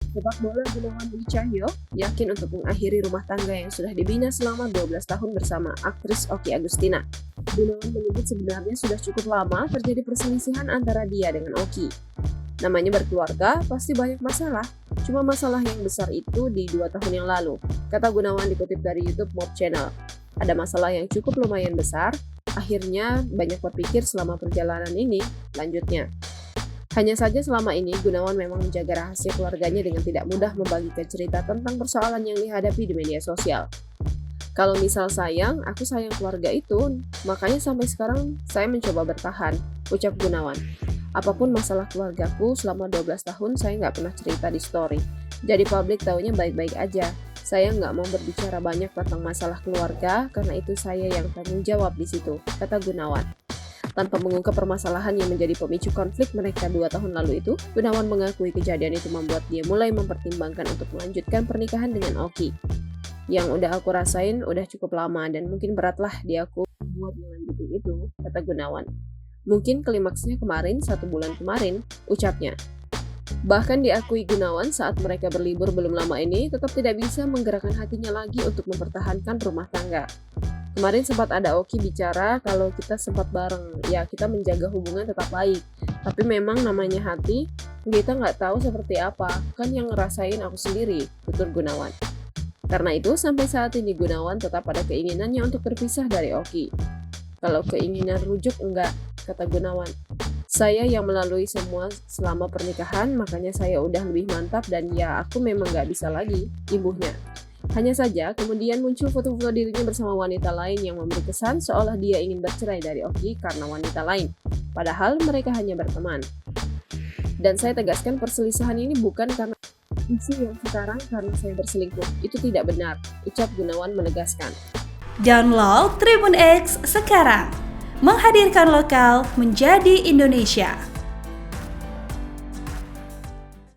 Sepak bola Gunawan Dwi Cahyo yakin untuk mengakhiri rumah tangga yang sudah dibina selama 12 tahun bersama aktris Okky Agustina. Gunawan menyebut sebenarnya sudah cukup lama terjadi perselisihan antara dia dengan Okky. Namanya berkeluarga, pasti banyak masalah. Cuma masalah yang besar itu di 2 tahun yang lalu, kata Gunawan dikutip dari YouTube Mob Channel. Ada masalah yang cukup lumayan besar, akhirnya banyak berpikir selama perjalanan ini, lanjutnya. Hanya saja selama ini Gunawan memang menjaga rahasia keluarganya dengan tidak mudah membagikan cerita tentang persoalan yang dihadapi di media sosial. Kalau misal sayang, aku sayang keluarga itu, makanya sampai sekarang saya mencoba bertahan, ucap Gunawan. Apapun masalah keluargaku selama 12 tahun saya nggak pernah cerita di story. Jadi publik taunya baik-baik aja. Saya nggak mau berbicara banyak tentang masalah keluarga karena itu saya yang tanggung jawab di situ, kata Gunawan. Tanpa mengungkap permasalahan yang menjadi pemicu konflik mereka 2 tahun lalu itu, Gunawan mengakui kejadian itu membuat dia mulai mempertimbangkan untuk melanjutkan pernikahan dengan Okky. Yang udah aku rasain udah cukup lama dan mungkin beratlah di aku buat melanjutin itu, kata Gunawan. Mungkin klimaksnya kemarin, 1 bulan kemarin, ucapnya. Bahkan diakui Gunawan saat mereka berlibur belum lama ini tetap tidak bisa menggerakkan hatinya lagi untuk mempertahankan rumah tangga. Kemarin sempat ada Okky bicara kalau kita sempat bareng, ya kita menjaga hubungan tetap baik. Tapi memang namanya hati, kita nggak tahu seperti apa, kan yang ngerasain aku sendiri, tutur Gunawan. Karena itu sampai saat ini Gunawan tetap ada keinginannya untuk berpisah dari Okky. Kalau keinginan rujuk enggak, kata Gunawan. Saya yang melalui semua selama pernikahan, makanya saya udah lebih mantap dan ya aku memang nggak bisa lagi, imbuhnya. Hanya saja kemudian muncul foto-foto dirinya bersama wanita lain yang memberi kesan seolah dia ingin bercerai dari Okky karena wanita lain. Padahal mereka hanya berteman. Dan saya tegaskan perselisihan ini bukan karena isu yang sekarang karena saya berselingkuh. Itu tidak benar, ucap Gunawan menegaskan. Download Tribun X sekarang, menghadirkan lokal menjadi Indonesia.